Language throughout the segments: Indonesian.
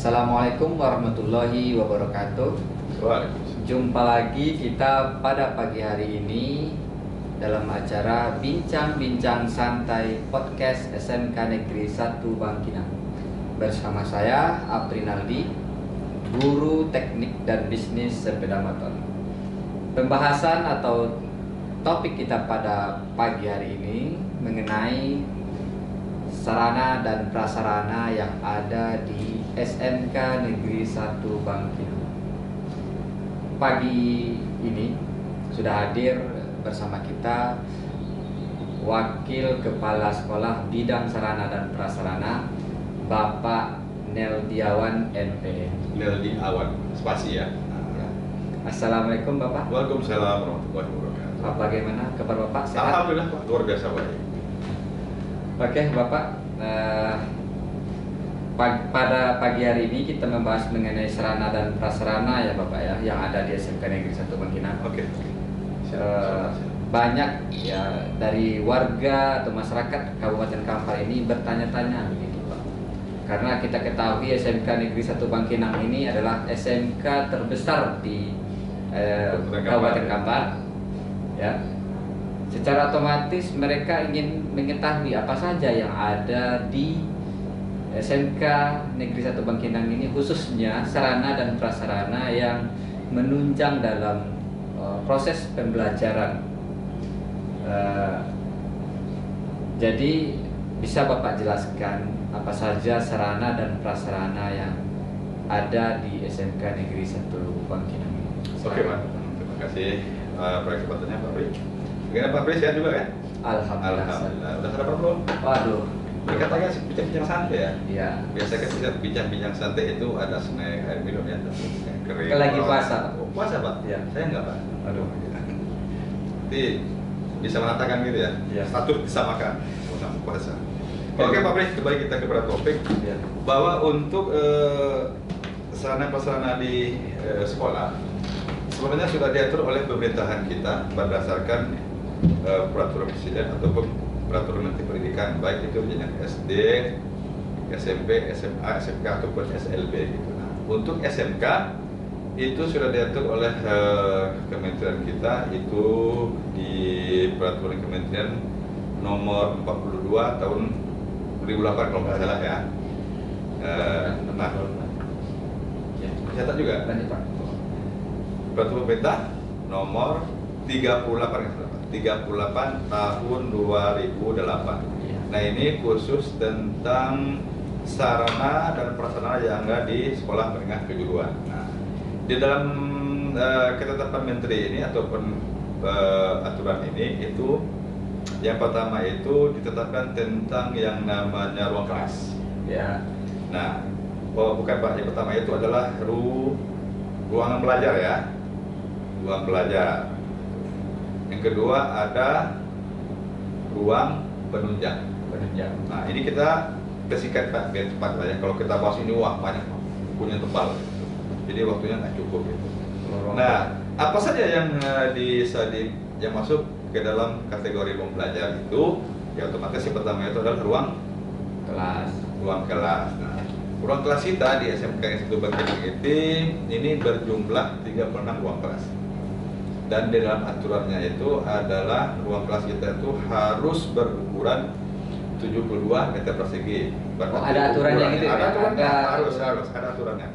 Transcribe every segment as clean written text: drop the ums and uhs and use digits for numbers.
Assalamualaikum warahmatullahi wabarakatuh. Waalaikumsalam. Jumpa lagi kita pada pagi hari ini dalam acara Bincang-Bincang Santai Podcast SMK Negeri 1 Bangkinang. Bersama saya Aprinaldi, Guru Teknik dan Bisnis Sepeda Motor. Pembahasan atau topik kita pada pagi hari ini mengenai sarana dan prasarana yang ada di SMK Negeri 1 Bangkinang. Pagi ini sudah hadir bersama kita Wakil Kepala Sekolah Bidang Sarana dan Prasarana, Bapak Neldiawan MPE. Neldiawan, spasi ya. Ya. Assalamualaikum Bapak. Waalaikumsalam warahmatullahi wabarakatuh. Pak, bagaimana kabar Bapak? Sehat? Alhamdulillah Pak, luar biasa baik. Oke Bapak, pada pagi hari ini kita membahas mengenai sarana dan prasarana ya Bapak ya, yang ada di SMK Negeri 1 Bangkinang. Oke. Banyak ya dari warga atau masyarakat Kabupaten Kampar ini bertanya-tanya begitu Pak. Karena kita ketahui SMK Negeri 1 Bangkinang ini adalah SMK terbesar di Kabupaten Kampar. Ya. Secara otomatis mereka ingin mengetahui apa saja yang ada di SMK Negeri 1 Bangkinang ini, khususnya sarana dan prasarana yang menunjang dalam proses pembelajaran. Jadi bisa Bapak jelaskan apa saja sarana dan prasarana yang ada di SMK Negeri 1 Bangkinang ini? Oke Pak, terima kasih kesempatannya Pak Pri. Bagaimana Pak Pri, sehat juga kan? Alhamdulillah. Udah sarapan belum? Waduh. Dikatakan bincang-bincang santai ya. Iya. Biasanya kan kita bincang-bincang santai itu ada snack, air minum ya, kering. Lagi puasa, Pak. Oh, puasa Pak? Iya. Saya enggak Pak. Aduh. Nanti bisa menatakan gitu ya. Iya. Status disamakan sama puasa. Oke Pak Pri, kembali kita kepada topik Iya. bahwa untuk sarana prasarana di sekolah sebenarnya sudah diatur oleh pemerintahan kita berdasarkan peraturan presiden ataupun peraturan Menteri Pendidikan, baik itu jenjang SD, SMP, SMA, SMK ataupun SLB gitu. Nah, untuk SMK itu sudah diatur oleh kementerian kita, itu di peraturan kementerian nomor 42 tahun 2008 kalau nggak salah ya. Nah, catat juga. Lanjut Pak. Peraturan pemerintah nomor 38 tahun 2008. Iya. Nah, ini khusus tentang sarana dan prasarana yang ada di sekolah menengah kejuruan. Nah, di dalam ketetapan menteri ini ataupun aturan ini, itu yang pertama itu ditetapkan tentang yang namanya ruang kelas. Ya. Nah, bukan Pak, yang pertama itu adalah ruangan belajar ya, ruang belajar. Yang kedua ada ruang penunjang. Nah, ini kita kesingkat Pak, biar cepat lah ya. Kalau kita bahas ini banyak punya tebal, jadi waktunya nggak cukup gitu. Nah, apa saja yang yang masuk ke dalam kategori ruang belajar itu? Ya otomatis yang pertama itu adalah ruang Kelas. Nah, ruang kelas kita di SMK 1 Bangkinang ini berjumlah 36 ruang kelas. Dan di dalam aturannya itu adalah ruang kelas kita itu harus berukuran 72 meter persegi. Oh, ada aturannya gitu ya? Ada aturannya, Ada harus ada aturannya.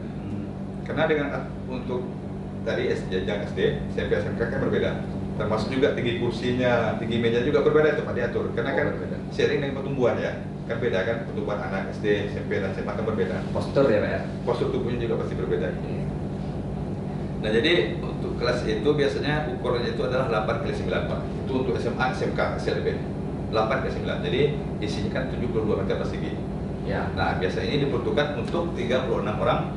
Karena dengan untuk tadi jenjang SD, SMP, SMK kan berbeda. Termasuk juga tinggi kursinya, tinggi meja juga berbeda itu Pak, diatur. Karena kan seiring dengan pertumbuhan ya, kan beda kan pertumbuhan anak SD, SMP dan SMA kan berbeda. Postur ya Pak ya? Postur tubuhnya juga pasti berbeda. Nah, jadi untuk kelas itu biasanya ukurannya itu adalah 8x9 Pak. Itu untuk SMA, SMK, SLB 8x9. Jadi isinya kan 72 meter persegi. Ya. Nah, biasanya ini diperuntukkan untuk 36 orang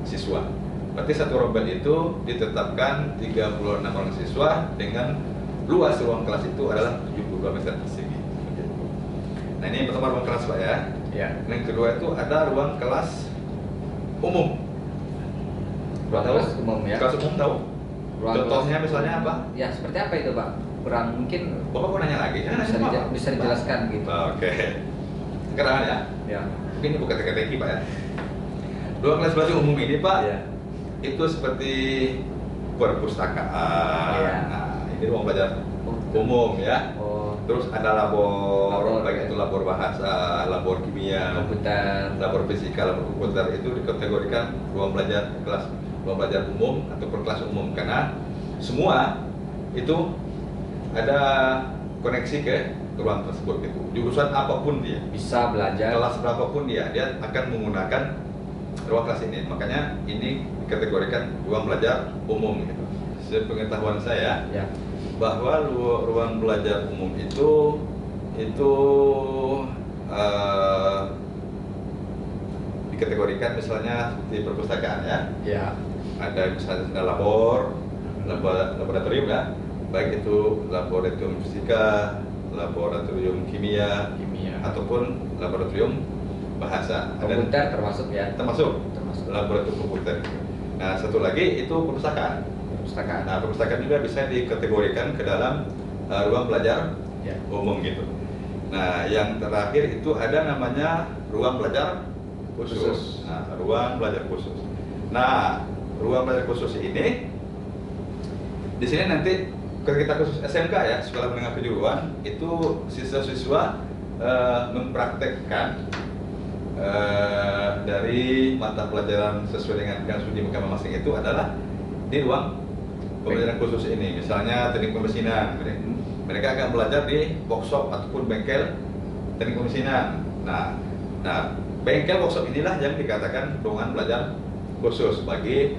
siswa. Berarti satu rombel itu ditetapkan 36 orang siswa dengan luas ruang kelas itu adalah 72 meter persegi. Nah, ini yang pertama ruang kelas Pak ya. Ya. Nah, yang kedua itu ada ruang kelas umum. Ruang kelas umum ya. Kelas umum tahu? Ruang Contohnya kelas- misalnya apa? Ya, seperti apa itu Pak? Kurang mungkin Bapak mau nanya lagi? Jangan bisa, nanya semua. bisa dijelaskan gitu. Oke. Sekarang ya. Ya. Mungkin ini bukan teka-teki Pak ya. Ruang kelas belajar umum ini Pak, Iya. itu seperti perpustakaan. Iya. Nah, ini ruang belajar Oh. umum ya. Oh, Terus ada labor, Labor, baik ya. itu labor bahasa, labor kimia, komputer. labor fisika, labor komputer itu dikategorikan ruang belajar umum ataupun kelas umum karena semua itu ada koneksi ke ruang tersebut gitu. Jurusan apapun dia, Bisa belajar. kelas berapapun dia akan menggunakan ruang kelas ini. Makanya ini dikategorikan ruang belajar umum gitu. Sepengetahuan saya Ya. bahwa ruang belajar umum itu dikategorikan misalnya di perpustakaan ya. Ya. Ada misalnya laboratorium ya, baik itu laboratorium fisika, laboratorium kimia, ataupun laboratorium bahasa. Komputer termasuk ya. Termasuk Termasuk. laboratorium komputer. Nah, satu lagi itu perpustakaan. Perpustakaan. Nah, perpustakaan juga bisa dikategorikan ke dalam ruang belajar Ya. umum gitu. Nah, yang terakhir itu ada namanya ruang belajar khusus. Nah, ruang belajar khusus. Nah, ruang belajar khusus ini di sini nanti kalau kita khusus SMK ya, sekolah menengah kejuruan, itu siswa-siswa mempraktekkan dari mata pelajaran sesuai dengan yang studi mereka masing itu adalah di ruang pembelajaran khusus ini. Misalnya teknik pemesinan, mereka akan belajar di workshop ataupun bengkel teknik pemesinan. Nah, bengkel workshop inilah yang dikatakan ruangan belajar khusus bagi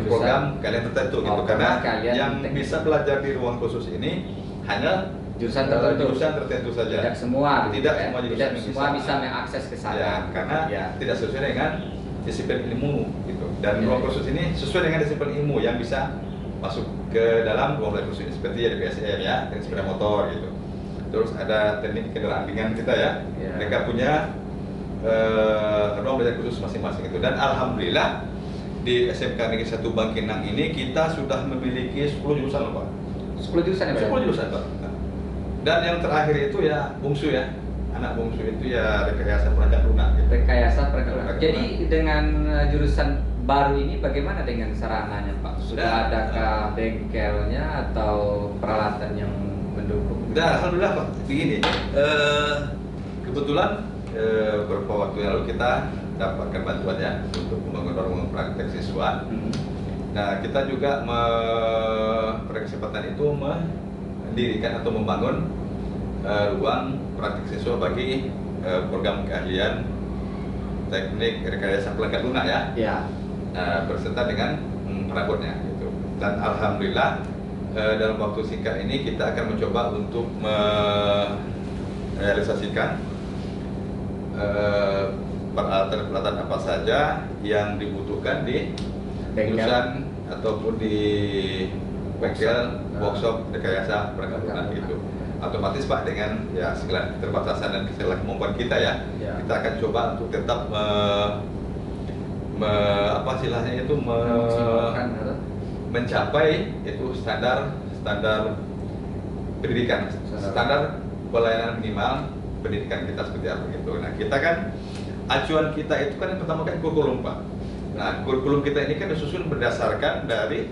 program kalian tertentu gitu. Karena yang bisa belajar di ruang khusus ini hanya jurusan tertentu saja. Tidak semua. Tidak ya. semua jurusan Tidak yang semua bisa mengakses ke sana. Ya, karena Ya. tidak sesuai dengan disiplin ilmu gitu. Dan Ya. ruang khusus ini sesuai dengan disiplin ilmu yang bisa masuk ke dalam ruang belajar khusus ini seperti ya di PSM ya, teknik sepeda motor gitu. Terus ada teknik kendaraan ringan kita ya. Ya. Mereka punya ruang belajar khusus masing-masing itu. Dan alhamdulillah di SMK Negeri 1 Bangkinang ini kita sudah memiliki 10 jurusan loh Pak. 10 jurusan ya, Pak? 10 jurusan Pak. Dan yang terakhir itu ya bungsu ya. Anak bungsu itu ya rekayasa perangkat lunak gitu. Rekayasa perangkat lunak. Perangkat Jadi lunak. dengan jurusan baru ini bagaimana dengan sarananya Pak? Sudah adakah bengkelnya atau peralatan yang mendukung? Dan alhamdulillah Pak, begini. Kebetulan beberapa waktu yang lalu kita dapatkan bantuan ya untuk membangun ruang praktek siswa. Nah, kita juga pada kesempatan itu mendirikan atau membangun ruang praktik siswa bagi program keahlian teknik rekayasa perangkat lunak ya, berserta dengan perabotnya gitu. Dan alhamdulillah dalam waktu singkat ini kita akan mencoba untuk merealisasikan peralatan-peralatan apa saja yang dibutuhkan di jurusan ataupun di bengkel workshop rekayasa perangkat lunak gitu. Otomatis Pak dengan ya segala keterbatasan dan segala kemampuan kita ya, kita akan coba untuk tetap mencapai itu standar pendidikan, standar pelayanan minimal pendidikan kita seperti apa gitu. Nah, kita kan acuan kita itu kan yang pertama kan kurikulum Pak. Nah, kurikulum kita ini kan disusun berdasarkan dari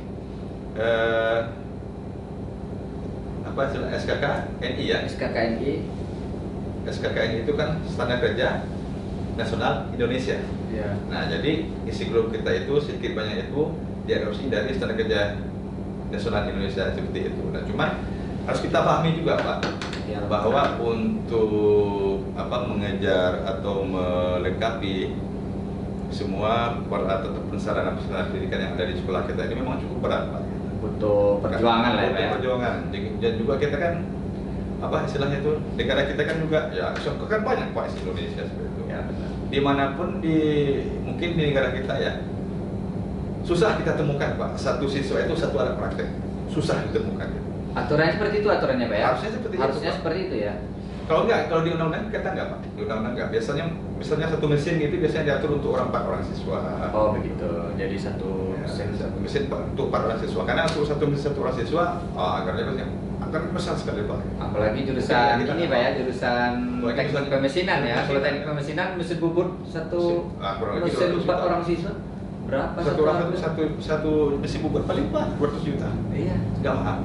SKKNI ya. SKKNI itu kan standar kerja nasional Indonesia. Nah, jadi isi kurikulum kita itu sedikit banyak itu diadopsi dari standar kerja nasional Indonesia seperti itu. Nah, cuman harus kita pahami juga Pak, bahwa untuk mengejar atau melengkapi semua peralatan ataupun sarana pendidikan yang ada di sekolah kita ini memang cukup berat Pak. Butuh perjuangan lah ya. Butuh perjuangan. Dan juga kita kan istilahnya itu negara kita kan juga ya kan banyak Pak di Indonesia seperti itu. Ya, benar. Dimanapun mungkin di negara kita ya susah kita temukan Pak satu siswa itu satu alat praktek, susah ditemukan. Aturannya seperti itu aturannya Pak ya? Harusnya seperti Harusnya itu, seperti itu ya. Kalau di undang-undang kita enggak Pak, di undang-undang enggak. Biasanya misalnya satu mesin itu biasanya diatur untuk 4 orang siswa. Oh begitu, jadi satu mesin. Satu mesin untuk 4 orang siswa. Karena untuk satu mesin 1 orang siswa, anggarannya biasanya akan besar sekali Pak. Apalagi jurusan ini Pak ya, jurusan Apalagi teknik jurusan pemesinan ya. Kalau pemesinan. teknik pemesinan mesin bubut kurang lebih mesin 200 4 juta. orang siswa berapa Satu orang bulan? satu mesin bubut paling Pak 200 juta. Iya. Nggak mahal.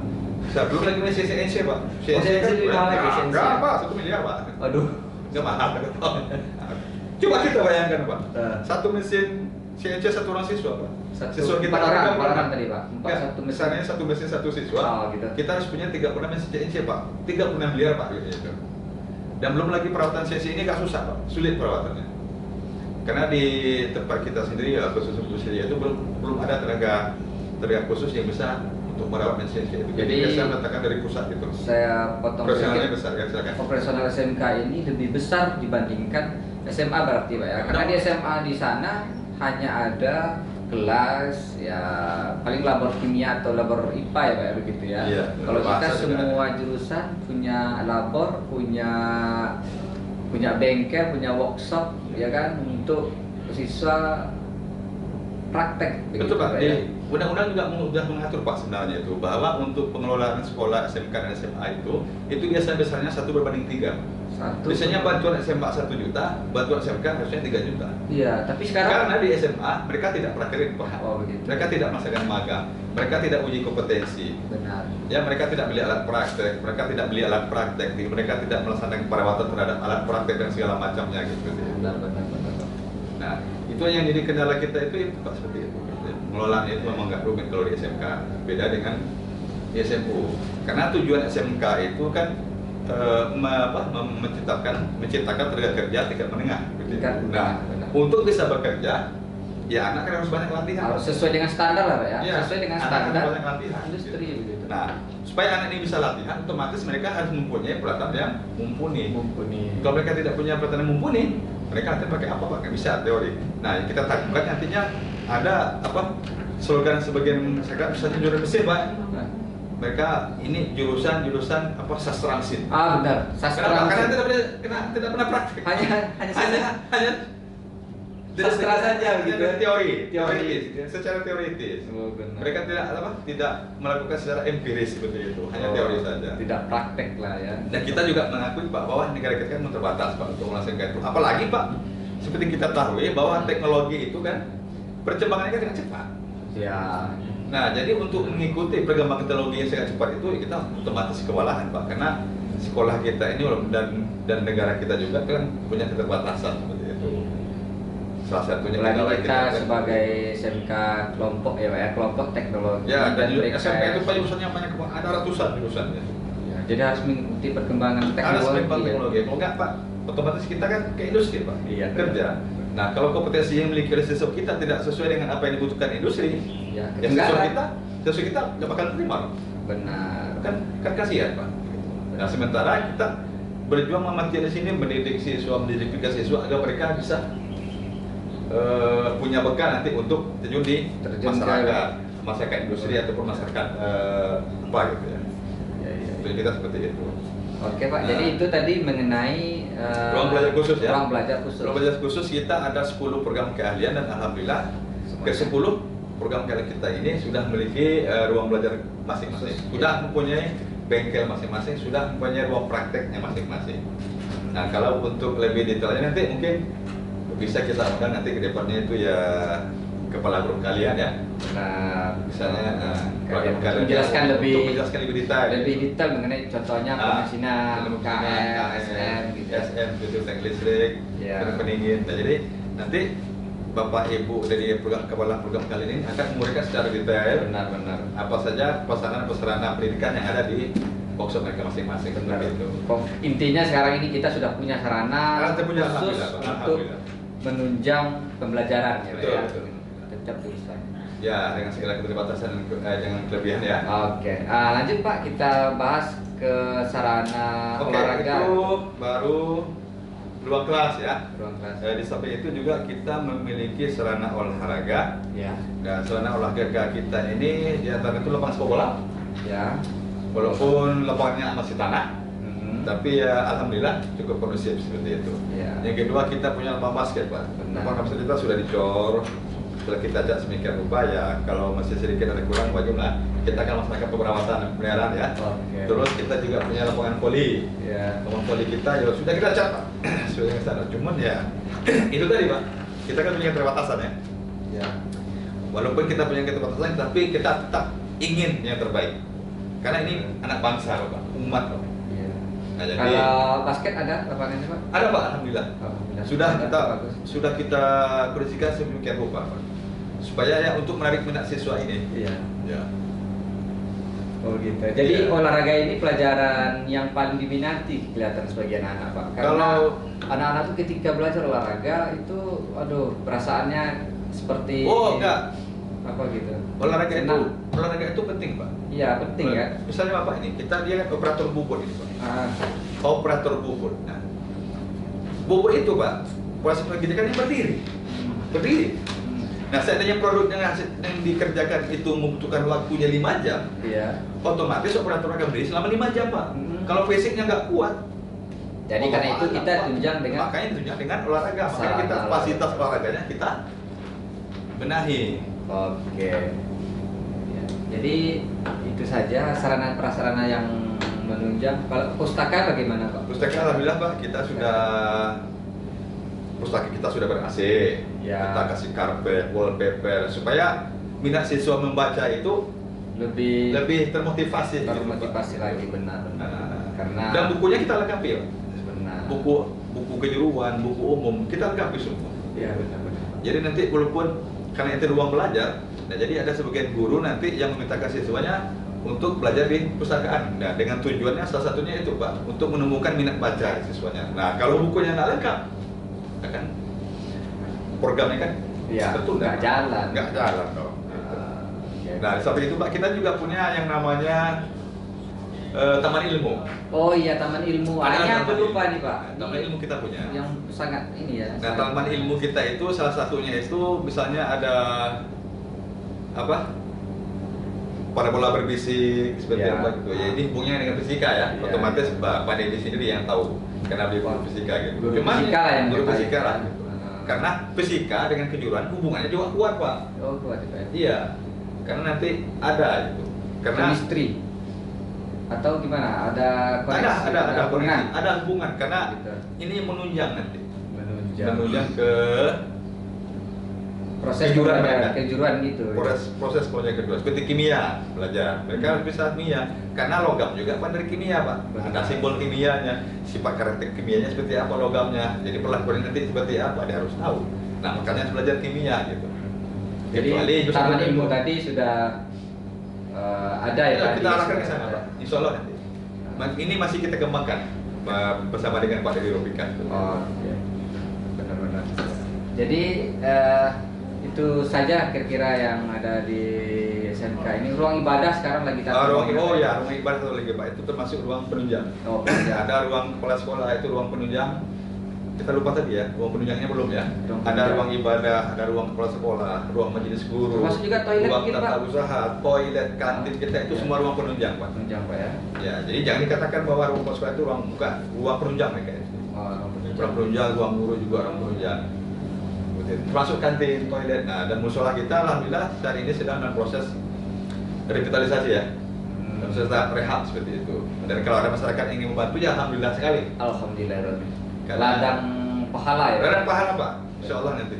Belum lagi mesin CNC Pak. CNC lebih mahal lagi, CNC. Nggak Pak, 1 miliar Pak. Aduh. Nggak mahal. Coba kita bayangkan Pak. Eh. Satu mesin CNC satu orang siswa Pak. Satu, 4 orang tadi Pak. 4 satu mesin. Misalnya satu mesin satu siswa. Oh, gitu. Kita harus punya 36 mesin CNC Pak. 36 miliar Pak gitu. Dan belum lagi perawatan CNC ini nggak susah Pak. Sulit perawatannya. Karena di tempat kita sendiri ya khusus industri itu belum ada tenaga khusus yang bisa untuk merawat mesin CNC itu. Jadi saya meletakkan dari pusat itu. Saya potong Operasionalnya sedikit. besar kan silakan. Operasional SMK ini lebih besar dibandingkan SMA berarti Pak ya. Karena di SMA di sana hanya ada kelas ya paling labor kimia atau labor IPA ya Pak ya begitu ya. Iya, Kalau kita bahasa juga semua jurusan punya labor, punya bengkel, punya workshop ya kan untuk siswa praktek. Betul Pak. ya. Di undang-undang juga sudah mengatur Pak sebenarnya itu bahwa untuk pengelolaan sekolah SMK dan SMA itu biasanya besarnya 1:3. Biasanya bantuan SMA 1 juta, bantuan SMK harusnya 3 juta. Iya, tapi sekarang Karena di SMA mereka tidak praktekin Pak. Oh, begitu. Mereka tidak melaksanakan magang, mereka tidak uji kompetensi. benar. Ya, mereka tidak beli alat praktek, mereka tidak beli alat praktek, mereka tidak melaksanakan perawatan terhadap alat praktek dan segala macamnya gitu. Benar. Nah, itu yang jadi kendala kita itu Pak seperti itu. Pengelolaan itu memang nggak rumit kalau di SMK, beda dengan di SMU. Karena tujuan SMK itu kan menciptakan tenaga kerja tingkat menengah. Gitu. Tingkat menengah, Nah, benar. untuk bisa bekerja, ya anak kan harus banyak latihan. Harus sesuai dengan standar lah Pak ya. Iya, Sesuai dengan anak standar harus banyak latihan. industri begitu. Nah, supaya anak ini bisa latihan, otomatis mereka harus mempunyai peralatan yang mumpuni. Kalau mereka tidak punya peralatan yang mumpuni, mereka nanti pakai apa Pak? Nggak bisa teori. Nah, yang kita takutkan nantinya ada slogan sebagian masyarakat misalnya jurusan mesin Pak. Nah. Mereka ini jurusan sastra mesin. Benar. Kenapa? Karena Sastra tidak pernah praktik. hanya Sastra saja begitu. Teoritis, secara teoritis. Oh, benar. Mereka tidak melakukan secara empiris seperti itu, hanya teori saja. Tidak praktek lah ya. Dan kita juga mengakui Pak bahwa negara kita kan terbatas Pak untuk melaksanakan itu. Apalagi Pak, seperti kita tahu bahwa teknologi itu kan perkembangannya kan dengan cepat. Ya. Nah, jadi untuk mengikuti perkembangan teknologi yang sangat cepat itu kita otomatis kewalahan Pak, karena sekolah kita ini dan negara kita juga kan punya keterbatasan seperti itu. Salah satunya Apalagi kita kan- sebagai SMK kelompok ya Pak ya, kelompok teknologi Ya, dan BKS. SMP itu Pak jurusannya banyak, ada ratusan jurusannya. Ya, jadi harus mengikuti perkembangan Harus teknologi. memang ya. teknologi. Kalau enggak Pak, otomatis kita kan ke industri Pak, Iya, kerja. Nah, kalau kompetensi yang dimiliki oleh siswa kita tidak sesuai dengan apa yang dibutuhkan industri, Ya, ya ketinggalan. siswa kita nggak bakal terima loh. Benar. Kan kasihan Pak. Nah, sementara kita berjuang memati di sini mendidik juga siswa agar mereka bisa punya bekal nanti untuk terjun di Terjun masyarakat industri ataupun masyarakat apa gitu ya. Jadi kita seperti itu. Oke Pak, Nah. jadi itu tadi mengenai Ruang belajar khusus ya. Ruang belajar khusus. Ruang belajar khusus kita ada 10 program keahlian dan alhamdulillah ke-10 program keahlian kita ini sudah memiliki ruang belajar masing-masing. Sudah mempunyai bengkel masing-masing, sudah mempunyai ruang prakteknya masing-masing. Nah, kalau untuk lebih detailnya nanti mungkin bisa kita undang nanti ke depannya itu ya kepala grup kalian ya. Nah, Misalnya kalian kalian menjelaskan untuk menjelaskan lebih detail. lebih detail mengenai contohnya pemesinan, KM, SM gitu. ya. SM itu teknik listrik, Ya. dan pendingin. Nah, jadi nanti Bapak Ibu dari kepala program kali ini akan memberikan secara detail Benar. apa saja sarana pendidikan yang ada di workshop mereka masing-masing. Benar. Seperti itu. Intinya sekarang ini kita sudah punya sarana Kita punya, khusus alhamdulillah, Pak. untuk Alhamdullah. menunjang pembelajaran ya, Pak, Betul, ya. betul. Tetap tulisan. Ya, dengan segala keterbatasan dan dengan kelebihan ya. Oke, lanjut Pak, kita bahas ke sarana Oke, olahraga. itu baru ruang kelas ya. Ruang kelas. Di samping itu juga kita memiliki sarana olahraga. Ya, Dan sarana olahraga kita ini di antara itu lapangan sepak bola. ya. Walaupun lapangannya masih tanah, Mhm. tapi ya alhamdulillah cukup kondusif seperti itu. Ya. Yang kedua kita punya lapangan basket Pak. Benar. Lapangan basket kita sudah dicor, setelah kita ajak semikian rupa ya, kalau masih sedikit ada kurang wajiblah kita akan melaksanakan perawatan dan pemeliharaan ya. Oke. Terus kita juga punya lapangan voli. Ya. Lapangan voli kita ya sudah kita cat Pak. Sesuai dengan standar. Cuman ya itu tadi Pak, kita kan punya keterbatasan ya. Ya. Walaupun kita punya keterbatasan, tapi kita tetap ingin yang terbaik. Karena ini anak bangsa Pak, umat Pak. Iya. Nah, jadi Kalau basket ada lapangannya Pak? ada Pak, alhamdulillah. Alhamdulillah. Sudah kita kondisikan sedemikian rupa Pak. Supaya ya untuk menarik minat siswa ini. Iya. Ya. Oh gitu. Jadi Iya. olahraga ini pelajaran yang paling diminati kelihatan sebagian anak Pak. Karena Kalau- anak-anak tuh ketika belajar olahraga itu, aduh, perasaannya seperti Oh enggak, apa gitu. olahraga itu penting Pak. Iya penting ya. Misalnya Bapak ini, dia kan operator bubur ini Pak. Ah, Operator bubur. Nah, bubur itu Pak, proses pendidikannya berdiri. Nah, seandainya produk yang dikerjakan itu membutuhkan waktunya 5 jam, iya. otomatis operator akan berdiri selama 5 jam Pak. Kalau fisiknya nggak kuat. Jadi karena itu kita Pak. tunjang dengan Makanya ditunjang dengan olahraga. Makanya Sarana kita olahraga. fasilitas olahraganya kita benahi. Oke. Ya, jadi itu saja sarana prasarana yang menunjang. Kalau pustaka bagaimana Pak? Pustaka alhamdulillah Pak, pustaka kita sudah ber-AC. Ya. Kita kasih karpet, wallpaper supaya minat siswa membaca itu lebih termotivasi. Termotivasi lagi benar. Nah, Karena dan bukunya kita lengkapi Pak. benar. Buku kejuruan, buku umum kita lengkapi semua. Ya benar-benar. Jadi nanti walaupun karena itu ruang belajar, nah jadi ada sebagian guru nanti yang memintakan siswanya untuk belajar di pustakaan. Nah dengan tujuannya salah satunya itu Pak, untuk menemukan minat baca siswanya. Nah kalau bukunya nggak lengkap, ya kan programnya kan Iya, tertunda. nggak jalan. Nggak jalan dong. Oke. Nah di samping itu Pak, kita juga punya yang namanya Taman Ilmu. Oh iya, Taman Ilmu. Anaknya apa lupa nih Pak? Taman Ini Ilmu kita punya. yang sangat ini ya. Nah, sangat- taman ilmu kita itu salah satunya itu misalnya ada apa? Parabola berbisik seperti Ya. apa gitu. Ya ini hubungannya dengan fisika ya. Ya. Otomatis Pak Deddy sendiri yang tahu karena beliau guru fisika gitu. Guru Cuman fisika lah yang guru terkait. fisika lah gitu. Karena fisika dengan kejuruan hubungannya juga kuat Pak. Oh kuat itu ya. Iya. Karena nanti ada gitu. Karena Chemistry atau gimana? Ada koneksi? ada hubungan? ada hubungan karena Gitu. ini menunjang nanti. Menunjang Menunjang ke proses kejuruan pembelajaran, mereka. kejuruan gitu. proses pelajaran kedua seperti kimia belajar mereka harus bisa kimia karena logam juga Pak dari kimia Pak Benar. ada simbol kimianya sifat karakter kimianya seperti apa logamnya jadi perlakuan nanti seperti apa dia harus tahu nah makanya harus belajar kimia gitu Jadi Kecuali taman jurusan ilmu tadi sudah ada ya ya, tadi. kita arahkan ke sana Pak insya Allah nanti ini masih kita kembangkan bersama dengan Pak Deddy Robika Oh, iya. Benar-benar. Jadi itu saja kira-kira yang ada di SMK ini. Ruang ibadah sekarang lagi ruang ibadah satu lagi Pak itu termasuk ruang penunjang Oh, ya. ada ruang kepala sekolah itu ruang penunjang kita lupa tadi ya ruang penunjangnya belum ya Ruang ada penunjang. ruang ibadah ada ruang kepala sekolah ruang majelis guru Termasuk juga toilet ruang mungkin, tata Pak? usaha toilet kantin kita itu Ya. semua ruang penunjang Pak Penunjang Pak ya. ya jadi jangan dikatakan bahwa ruang kepala sekolah itu ruang penunjang mereka itu Oh, ruang penunjang. ruang penunjang ruang guru juga ruang penunjang termasuk kantin toilet nah dan musola kita alhamdulillah saat ini sedang dalam proses revitalisasi ya dalam proses tahap rehab seperti itu dan kalau ada masyarakat yang ingin membantu ya alhamdulillah sekali Alhamdulillah. Karena- Ladang pahala ya. Benar pahala Pak, insya Allah nanti.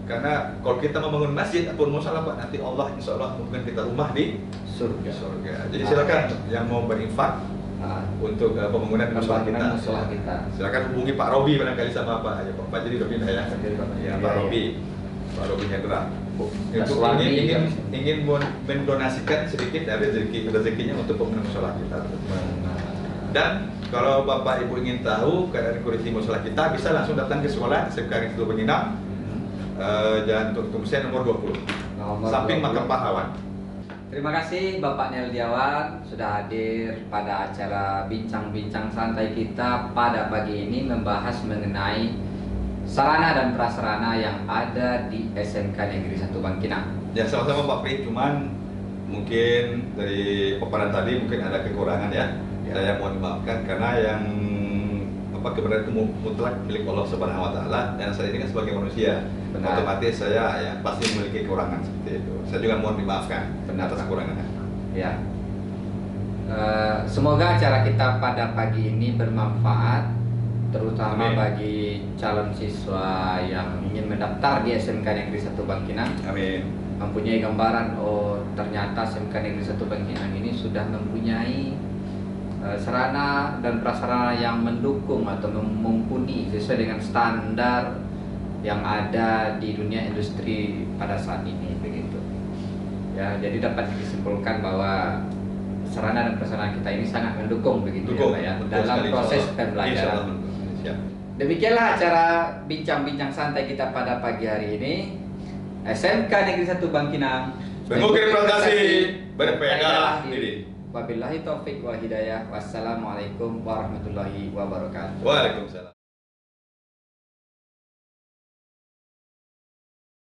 Karena kalau kita membangun masjid ataupun musola Pak, nanti Allah insya Allah mungkin kita rumah di Surga. surga. Jadi silakan yang mau berinfak Ah, untuk pembangunan musola kita. pembangunan musola kita. Silakan hubungi Pak Robi barangkali sama Pak aja Pak jadi Robi ya. Ya Pak Robi, Pak Robi Hendra. Untuk Suami, ingin mendonasikan sedikit dari rezekinya untuk pembangunan musola kita. Dan kalau Bapak Ibu ingin tahu keadaan kondisi musola kita bisa langsung datang ke sekolah SMK Negeri Penginap Jalan Tutuk Mesin nomor 20 Nomor samping 20. makam pahlawan. Terima kasih Bapak Neldiawan sudah hadir pada acara bincang-bincang santai kita pada pagi ini membahas mengenai sarana dan prasarana yang ada di SMK Negeri 1 Bangkinang. Ya sama-sama Pak Pri, cuman mungkin dari paparan tadi mungkin ada kekurangan ya. Ya. Saya mohon maafkan karena yang kebenaran itu mutlak milik Allah Subhanahu Wa Taala, dan saya ini kan sebagai manusia, Benar. otomatis saya ya pasti memiliki kekurangan seperti itu. Saya juga mohon dimaafkan Benar, atas Pak. kekurangannya. Ya. Semoga acara kita pada pagi ini bermanfaat, terutama Amin. bagi calon siswa yang ingin mendaftar di SMK Negeri 1 Bangkinang, Amin. mempunyai gambaran, oh ternyata SMK Negeri 1 Bangkinang ini sudah mempunyai sarana dan prasarana yang mendukung atau mumpuni sesuai dengan standar yang ada di dunia industri pada saat ini, begitu. Ya, jadi dapat disimpulkan bahwa sarana dan prasarana kita ini sangat mendukung, begitu Dukung, ya, Pak, ya, betul dalam sekali, proses insyaallah. pembelajaran. Insyaallah. Siap. Demikianlah acara bincang-bincang santai kita pada pagi hari ini. SMK Negeri 1 Bangkinang Mengukir prestasi, berpegang diri. Wabillahi taufik wal hidayah. Wassalamualaikum warahmatullahi wabarakatuh. Waalaikumsalam.